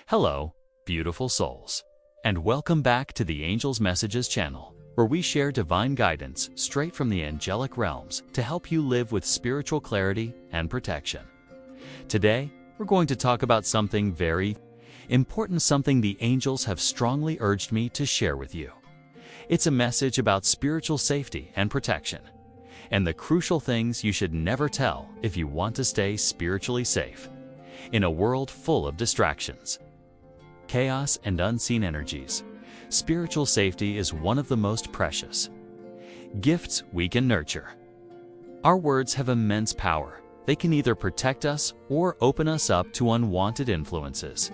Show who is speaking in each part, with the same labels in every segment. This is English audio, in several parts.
Speaker 1: Hello, beautiful souls, and welcome back to the Angels Messages channel, where we share divine guidance straight from the angelic realms to help you live with spiritual clarity and protection. Today, we're going to talk about something very important, something the angels have strongly urged me to share with you. It's a message about spiritual safety and protection, and the crucial things you should never tell if you want to stay spiritually safe in a world full of distractions, chaos, and unseen energies. Spiritual safety is one of the most precious gifts we can nurture. Our words have immense power. They can either protect us or open us up to unwanted influences.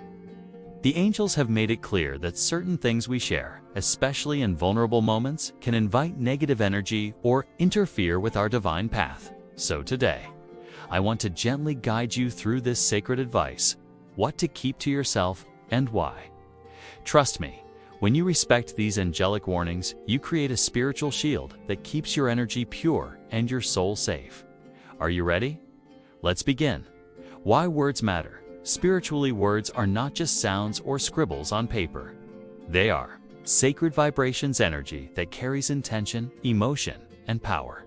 Speaker 1: The angels have made it clear that certain things we share, especially in vulnerable moments, can invite negative energy or interfere with our divine path. So today, I want to gently guide you through this sacred advice, what to keep to yourself and why. Trust me, when you respect these angelic warnings, you create a spiritual shield that keeps your energy pure and your soul safe. Are you ready? Let's begin. Why words matter. Spiritually, words are not just sounds or scribbles on paper. They are sacred vibrations, energy that carries intention, emotion, and power.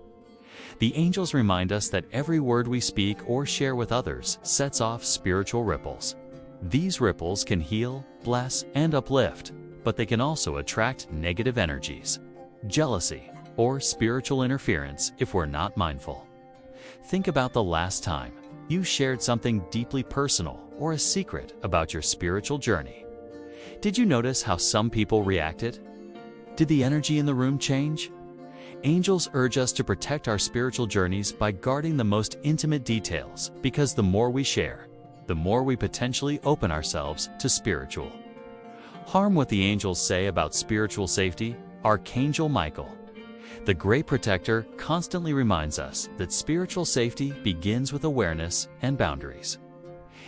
Speaker 1: The angels remind us that every word we speak or share with others sets off spiritual ripples. These ripples can heal, bless, and uplift, but they can also attract negative energies, jealousy, or spiritual interference if we're not mindful. Think about the last time you shared something deeply personal or a secret about your spiritual journey. Did you notice how some people reacted? Did the energy in the room change? Angels urge us to protect our spiritual journeys by guarding the most intimate details, because the more we share, the more we potentially open ourselves to spiritual harm. What the angels say about spiritual safety. Archangel Michael, the great protector, constantly reminds us that spiritual safety begins with awareness and boundaries.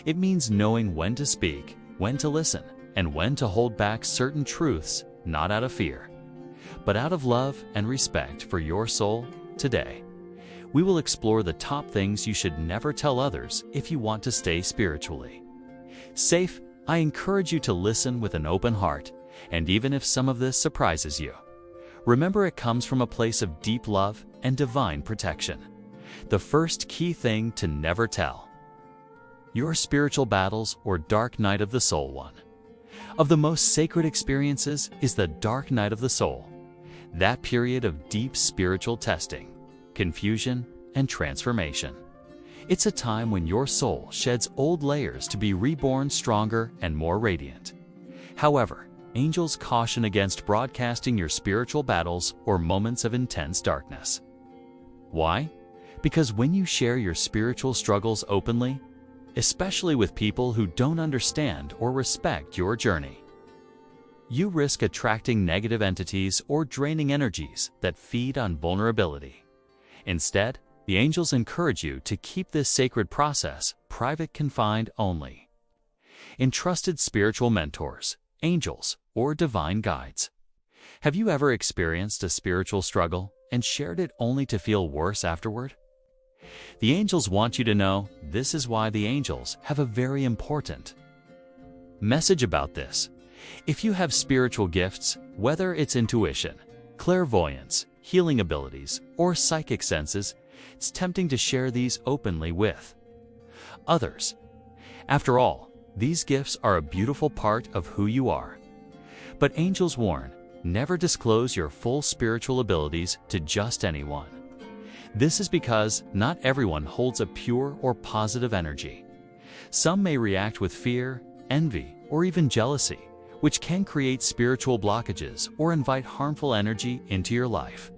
Speaker 1: It means knowing when to speak, when to listen, and when to hold back certain truths, not out of fear, but out of love and respect for your soul. Today, we will explore the top things you should never tell others if you want to stay spiritually safe. I encourage you to listen with an open heart, and even if some of this surprises you, remember it comes from a place of deep love and divine protection. The first key thing to never tell: your spiritual battles or dark night of the soul. One of the most sacred experiences is the dark night of the soul, that period of deep spiritual testing, confusion, and transformation. It's a time when your soul sheds old layers to be reborn stronger and more radiant. However, angels caution against broadcasting your spiritual battles or moments of intense darkness. Why? Because when you share your spiritual struggles openly, especially with people who don't understand or respect your journey, you risk attracting negative entities or draining energies that feed on vulnerability. Instead, the angels encourage you to keep this sacred process private, confined only in trusted spiritual mentors, angels, or divine guides. Have you ever experienced a spiritual struggle and shared it only to feel worse afterward? The angels want you to know this is why the angels have a very important message about this. If you have spiritual gifts, whether it's intuition, clairvoyance, healing abilities, or psychic senses, it's tempting to share these openly with others. After all, these gifts are a beautiful part of who you are. But angels warn, never disclose your full spiritual abilities to just anyone. This is because not everyone holds a pure or positive energy. Some may react with fear, envy, or even jealousy, which can create spiritual blockages or invite harmful energy into your life.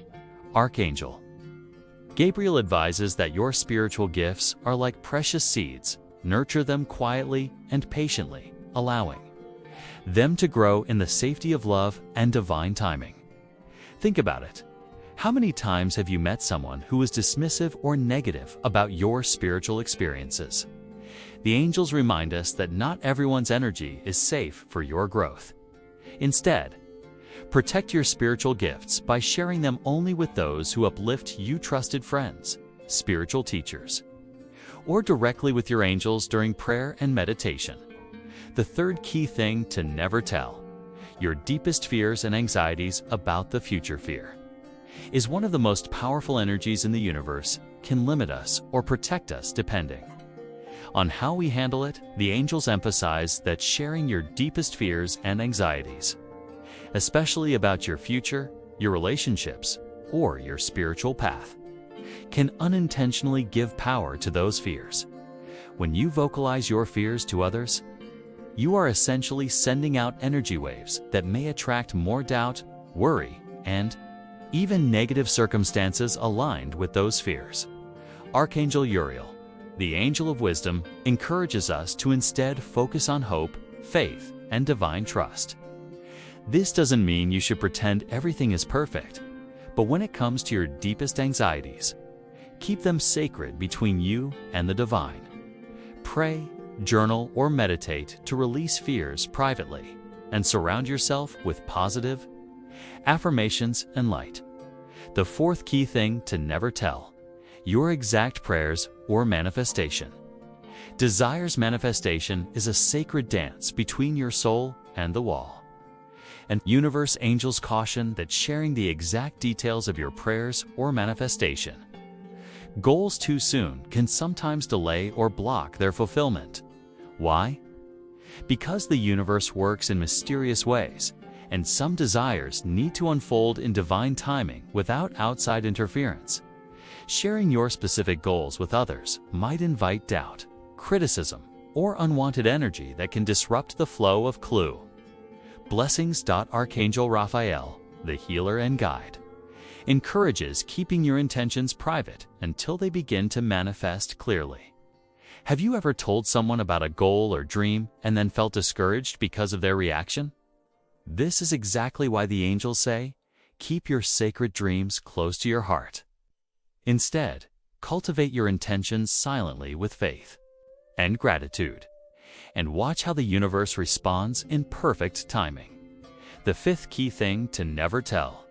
Speaker 1: Archangel Gabriel advises that your spiritual gifts are like precious seeds. Nurture them quietly and patiently, allowing them to grow in the safety of love and divine timing. Think about it. How many times have you met someone who was dismissive or negative about your spiritual experiences? The angels remind us that not everyone's energy is safe for your growth. Instead, protect your spiritual gifts by sharing them only with those who uplift you, trusted friends, spiritual teachers, or directly with your angels during prayer and meditation. The third key thing to never tell, your deepest fears and anxieties about the future. Fear is one of the most powerful energies in the universe, can limit us or protect us depending on how we handle it. The angels emphasize that sharing your deepest fears and anxieties, especially about your future, your relationships, or your spiritual path, can unintentionally give power to those fears. When you vocalize your fears to others, you are essentially sending out energy waves that may attract more doubt, worry, and even negative circumstances aligned with those fears. Archangel Uriel, the angel of wisdom, encourages us to instead focus on hope, faith, and divine trust. This doesn't mean you should pretend everything is perfect, but when it comes to your deepest anxieties, keep them sacred between you and the divine. Pray, journal, or meditate to release fears privately, and surround yourself with positive affirmations and light. The fourth key thing to never tell, your exact prayers or manifestation. Desire's manifestation is a sacred dance between your soul and the wall. And universe angels caution that sharing the exact details of your prayers or manifestation goals too soon can sometimes delay or block their fulfillment. Why? Because the universe works in mysterious ways, and some desires need to unfold in divine timing without outside interference. Sharing your specific goals with others might invite doubt, criticism, or unwanted energy that can disrupt the flow of clue. Blessings. Archangel Raphael, the healer and guide, encourages keeping your intentions private until they begin to manifest clearly. Have you ever told someone about a goal or dream and then felt discouraged because of their reaction? This is exactly why the angels say, keep your sacred dreams close to your heart. Instead, cultivate your intentions silently with faith and gratitude, and watch how the universe responds in perfect timing. The fifth key thing to never tell,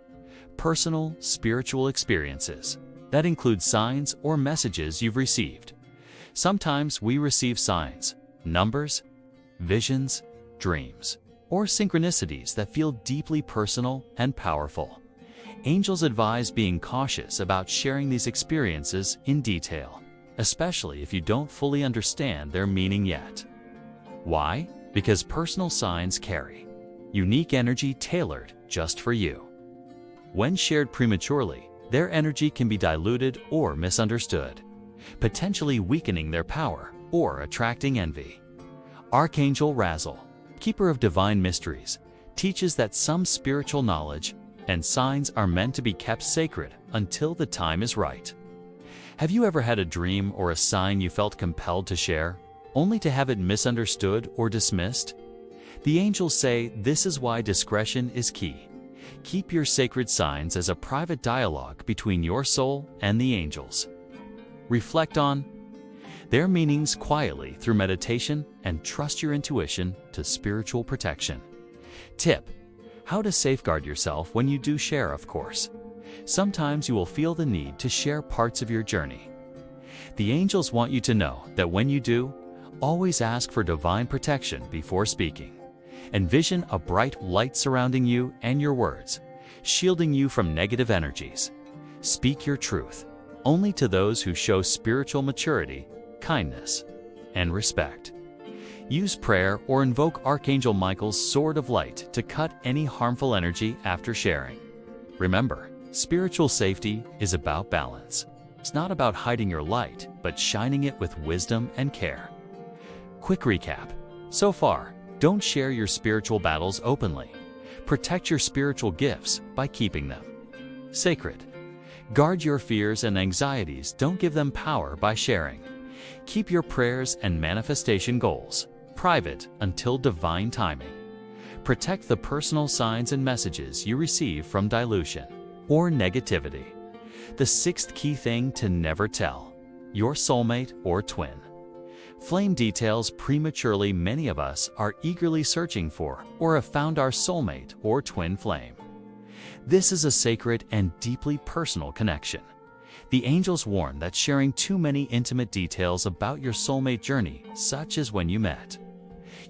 Speaker 1: personal spiritual experiences. That includes signs or messages you've received. Sometimes we receive signs, numbers, visions, dreams, or synchronicities that feel deeply personal and powerful. Angels advise being cautious about sharing these experiences in detail, especially if you don't fully understand their meaning yet. Why? Because personal signs carry unique energy tailored just for you. When shared prematurely, their energy can be diluted or misunderstood, potentially weakening their power or attracting envy. Archangel Raziel, keeper of divine mysteries, teaches that some spiritual knowledge and signs are meant to be kept sacred until the time is right. Have you ever had a dream or a sign you felt compelled to share, only to have it misunderstood or dismissed? The angels say this is why discretion is key. Keep your sacred signs as a private dialogue between your soul and the angels. Reflect on their meanings quietly through meditation and trust your intuition to spiritual protection. Tip: how to safeguard yourself when you do share, of course. Sometimes you will feel the need to share parts of your journey. The angels want you to know that when you do, always ask for divine protection before speaking. Envision a bright light surrounding you and your words, shielding you from negative energies. Speak your truth only to those who show spiritual maturity, kindness, and respect. Use prayer or invoke Archangel Michael's sword of light to cut any harmful energy after sharing. Remember, spiritual safety is about balance. It's not about hiding your light, but shining it with wisdom and care. Quick recap. So far, don't share your spiritual battles openly. Protect your spiritual gifts by keeping them sacred. Guard your fears and anxieties. Don't give them power by sharing. Keep your prayers and manifestation goals private until divine timing. Protect the personal signs and messages you receive from dilution or negativity. The sixth key thing to never tell, your soulmate or twin. Flame details prematurely. Many of us are eagerly searching for or have found our soulmate or twin flame. This is a sacred and deeply personal connection. The angels warn that sharing too many intimate details about your soulmate journey, such as when you met,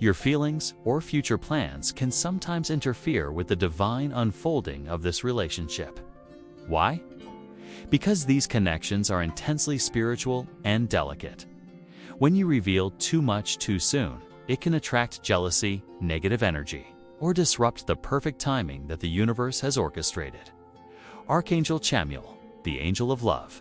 Speaker 1: Your feelings or future plans can sometimes interfere with the divine unfolding of this relationship. Why? Because these connections are intensely spiritual and delicate. When you reveal too much too soon, it can attract jealousy, negative energy, or disrupt the perfect timing that the universe has orchestrated. Archangel Michael, the angel of love,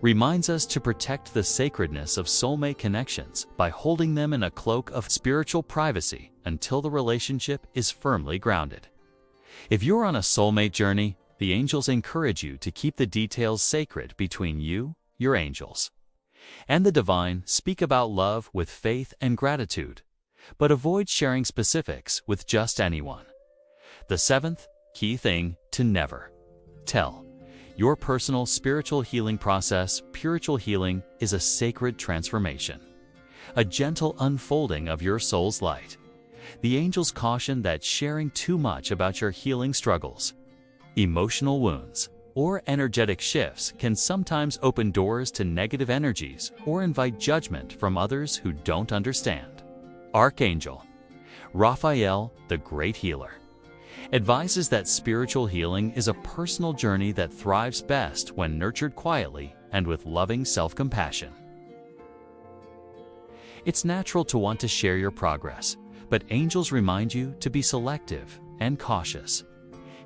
Speaker 1: reminds us to protect the sacredness of soulmate connections by holding them in a cloak of spiritual privacy until the relationship is firmly grounded. If you're on a soulmate journey, the angels encourage you to keep the details sacred between you, your angels, and the divine. Speak about love with faith and gratitude, but avoid sharing specifics with just anyone. The seventh key thing to never tell. Your personal spiritual healing process. Spiritual healing is a sacred transformation, a gentle unfolding of your soul's light. The angels caution that sharing too much about your healing struggles, emotional wounds, or energetic shifts can sometimes open doors to negative energies or invite judgment from others who don't understand. Archangel Raphael, the great healer, advises that spiritual healing is a personal journey that thrives best when nurtured quietly and with loving self-compassion. It's natural to want to share your progress, but angels remind you to be selective and cautious.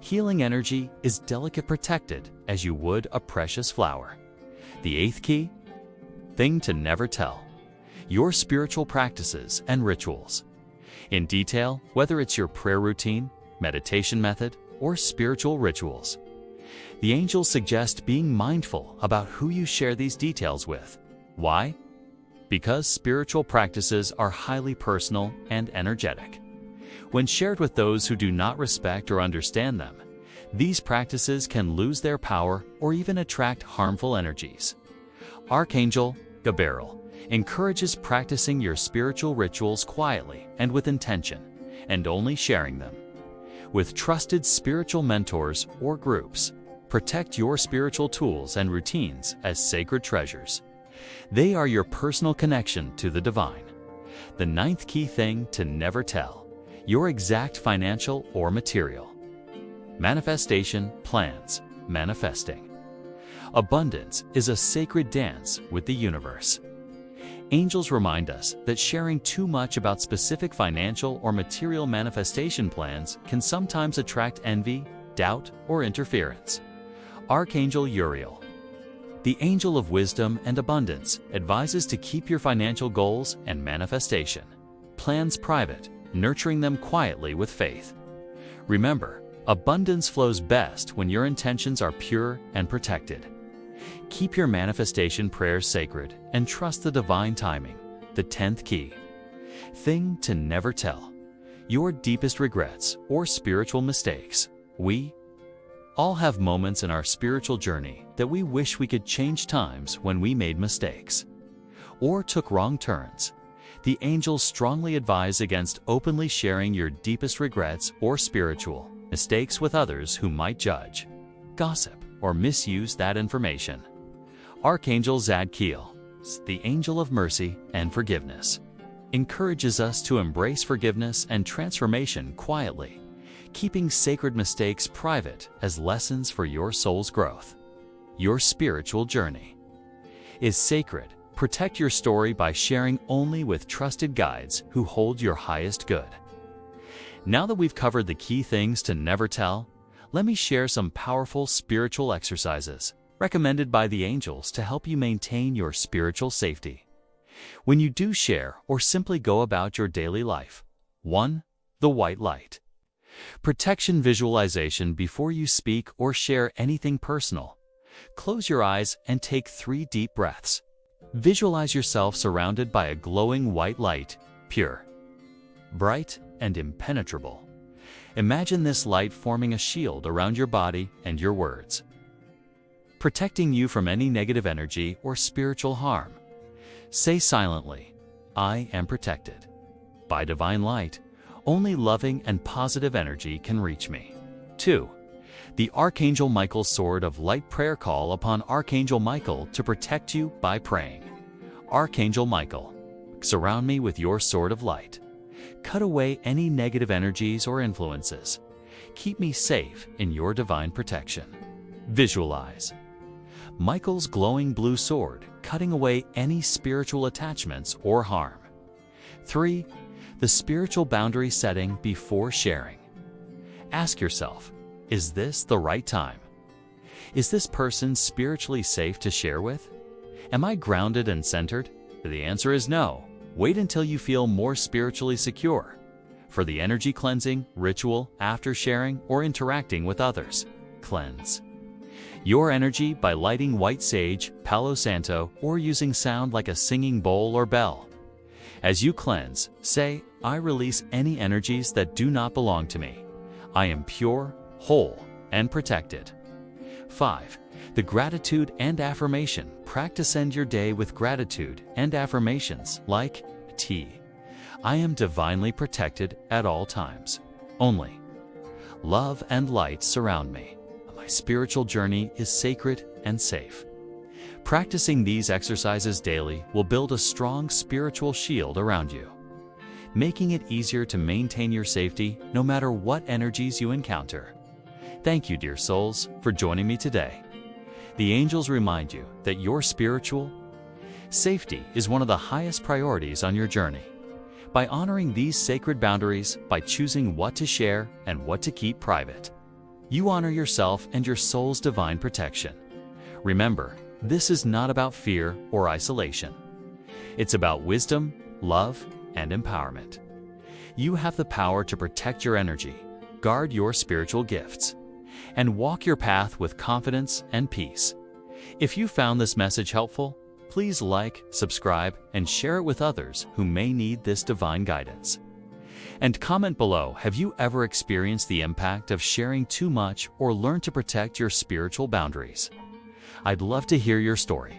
Speaker 1: Healing energy is delicate, protected as you would a precious flower. The eighth key thing to never tell. Your spiritual practices and rituals. In detail, whether it's your prayer routine, meditation method, or spiritual rituals. The angels suggest being mindful about who you share these details with. Why? Because spiritual practices are highly personal and energetic. When shared with those who do not respect or understand them, these practices can lose their power or even attract harmful energies. Archangel Gabriel encourages practicing your spiritual rituals quietly and with intention, and only sharing them with trusted spiritual mentors or groups. Protect your spiritual tools and routines as sacred treasures. They are your personal connection to the divine. The ninth key thing to never tell. Your exact financial or material manifestation plans. Manifesting abundance is a sacred dance with the universe. Angels remind us that sharing too much about specific financial or material manifestation plans can sometimes attract envy, doubt, or interference. Archangel Uriel, the angel of wisdom and abundance, advises to keep your financial goals and manifestation plans private, nurturing them quietly with faith. Remember, abundance flows best when your intentions are pure and protected. Keep your manifestation prayers sacred and trust the divine timing. The 10th key thing to never tell. Your deepest regrets or spiritual mistakes. We all have moments in our spiritual journey that we wish we could change, times when we made mistakes or took wrong turns. The angels strongly advise against openly sharing your deepest regrets or spiritual mistakes with others who might judge, gossip, or misuse that information. Archangel Zadkiel, the angel of mercy and forgiveness, encourages us to embrace forgiveness and transformation quietly, keeping sacred mistakes private as lessons for your soul's growth. Your spiritual journey is sacred. Protect your story by sharing only with trusted guides who hold your highest good. Now that we've covered the key things to never tell, let me share some powerful spiritual exercises recommended by the angels to help you maintain your spiritual safety when you do share or simply go about your daily life. 1. The white light. Protection visualization. Before you speak or share anything personal, close your eyes and take 3 deep breaths. Visualize yourself surrounded by a glowing white light, pure, bright, and impenetrable. Imagine this light forming a shield around your body and your words, protecting you from any negative energy or spiritual harm. Say silently, "I am protected by divine light. Only loving and positive energy can reach me." 2. The Archangel Michael Sword of Light prayer. Call upon Archangel Michael to protect you by praying, "Archangel Michael, surround me with your sword of light. Cut away any negative energies or influences. Keep me safe in your divine protection. Visualize Michael's glowing blue sword, cutting away any spiritual attachments or harm. 3. The spiritual boundary setting before sharing. Ask yourself, is this the right time? Is this person spiritually safe to share with? Am I grounded and centered? If the answer is no, wait until you feel more spiritually secure. For the energy cleansing ritual after sharing or interacting with others, cleanse your energy by lighting white sage, Palo Santo, or using sound like a singing bowl or bell. As you cleanse, say, I release any energies that do not belong to me. I am pure, whole, and protected. 5. The gratitude and affirmation. Practice end your day with gratitude and affirmations like T. I am divinely protected at all times. Only love and light surround me. My spiritual journey is sacred and safe. Practicing these exercises daily will build a strong spiritual shield around you, making it easier to maintain your safety no matter what energies you encounter. Thank you, dear souls, for joining me today. The angels remind you that your spiritual safety is one of the highest priorities on your journey. By honoring these sacred boundaries, by choosing what to share and what to keep private, you honor yourself and your soul's divine protection. Remember, this is not about fear or isolation. It's about wisdom, love, and empowerment. You have the power to protect your energy, guard your spiritual gifts, and walk your path with confidence and peace. If you found this message helpful, please like, subscribe, and share it with others who may need this divine guidance. And comment below, have you ever experienced the impact of sharing too much or learned to protect your spiritual boundaries? I'd love to hear your story.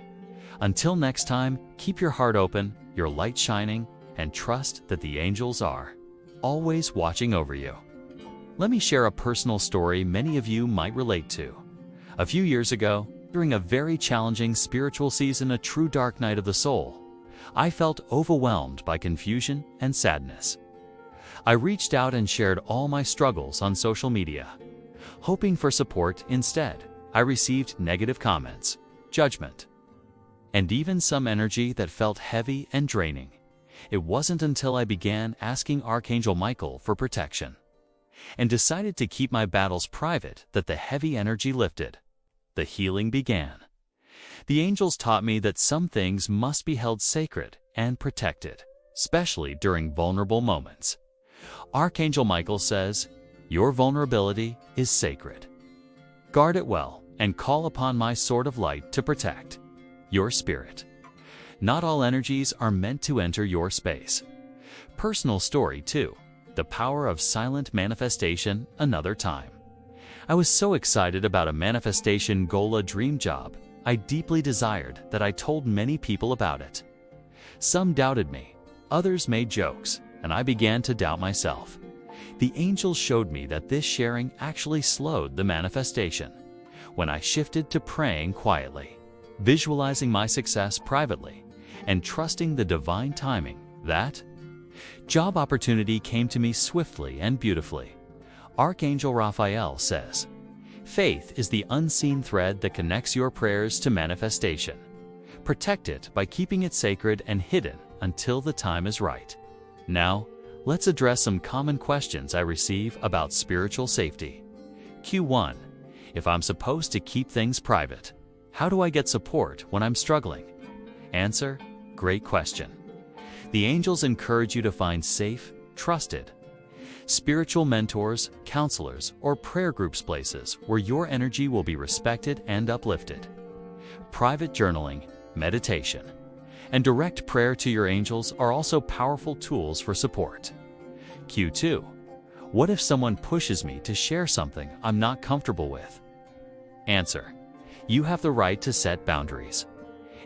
Speaker 1: Until next time, keep your heart open, your light shining, and trust that the angels are always watching over you. Let me share a personal story many of you might relate to. A few years ago, during a very challenging spiritual season, a true dark night of the soul, I felt overwhelmed by confusion and sadness. I reached out and shared all my struggles on social media, hoping for support. Instead, I received negative comments, judgment, and even some energy that felt heavy and draining. It wasn't until I began asking Archangel Michael for protection and decided to keep my battles private that the heavy energy lifted. The healing began. The angels taught me that some things must be held sacred and protected, especially during vulnerable moments. Archangel Michael says, your vulnerability is sacred. Guard it well and call upon my sword of light to protect your spirit. Not all energies are meant to enter your space. Personal story 2. The power of silent manifestation another time. I was so excited about a manifestation goal, a dream job I deeply desired, that I told many people about it. Some doubted me, others made jokes, and I began to doubt myself. The angels showed me that this sharing actually slowed the manifestation. When I shifted to praying quietly, visualizing my success privately, and trusting the divine timing, that job opportunity came to me swiftly and beautifully. Archangel Raphael says, faith is the unseen thread that connects your prayers to manifestation. Protect it by keeping it sacred and hidden until the time is right. Now, let's address some common questions I receive about spiritual safety. Q1. If I'm supposed to keep things private, how do I get support when I'm struggling? Answer: great question. The angels encourage you to find safe, trusted, spiritual mentors, counselors, or prayer groups, places where your energy will be respected and uplifted. Private journaling, meditation, and direct prayer to your angels are also powerful tools for support. Q2. What if someone pushes me to share something I'm not comfortable with? Answer: you have the right to set boundaries.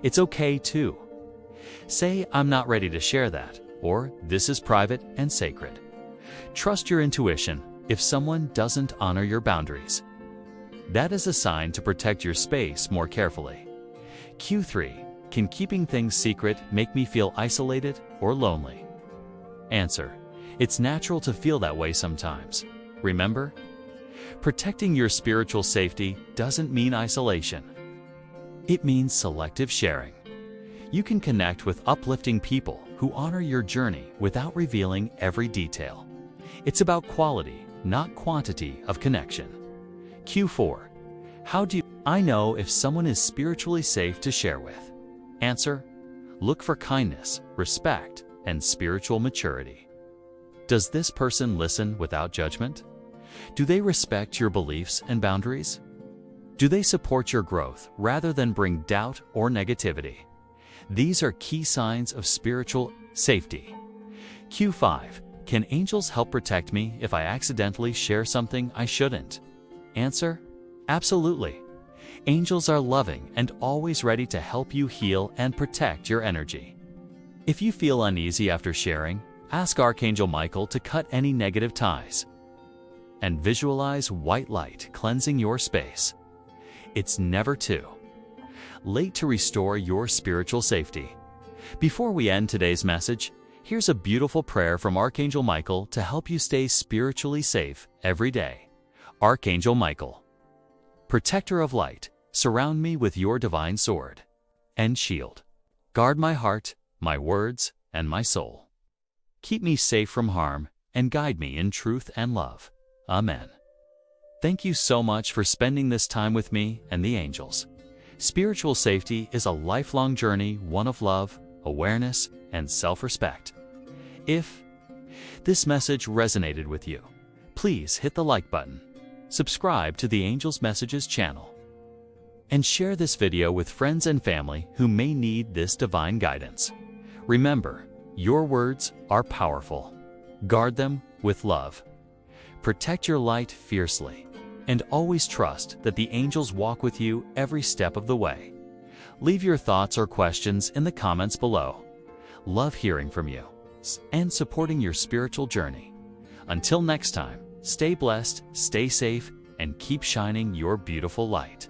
Speaker 1: It's okay to say, I'm not ready to share that, or this is private and sacred. Trust your intuition if someone doesn't honor your boundaries. That is a sign to protect your space more carefully. Q3. Can keeping things secret make me feel isolated or lonely? Answer: It's natural to feel that way sometimes. Remember, protecting your spiritual safety doesn't mean isolation. It means selective sharing. You can connect with uplifting people who honor your journey without revealing every detail. It's about quality, not quantity of connection. Q4. How do I know if someone is spiritually safe to share with? Answer: look for kindness, respect, and spiritual maturity. Does this person listen without judgment? Do they respect your beliefs and boundaries? Do they support your growth rather than bring doubt or negativity? These are key signs of spiritual safety. Q5. Can angels help protect me if I accidentally share something I shouldn't? Answer: absolutely. Angels are loving and always ready to help you heal and protect your energy. If you feel uneasy after sharing, ask Archangel Michael to cut any negative ties. And visualize white light cleansing your space. It's never too late to restore your spiritual safety. Before we end today's message, here's a beautiful prayer from Archangel Michael to help you stay spiritually safe every day. Archangel Michael, protector of light, surround me with your divine sword and shield. Guard my heart, my words, and my soul. Keep me safe from harm and guide me in truth and love. Amen. Thank you so much for spending this time with me and the angels. Spiritual safety is a lifelong journey, one of love, awareness, and self-respect. If this message resonated with you, please hit the like button, subscribe to the Angels Messages channel, and share this video with friends and family who may need this divine guidance. Remember, your words are powerful. Guard them with love. Protect your light fiercely, and always trust that the angels walk with you every step of the way. Leave your thoughts or questions in the comments below. Love hearing from you and supporting your spiritual journey. Until next time, stay blessed, stay safe, and keep shining your beautiful light.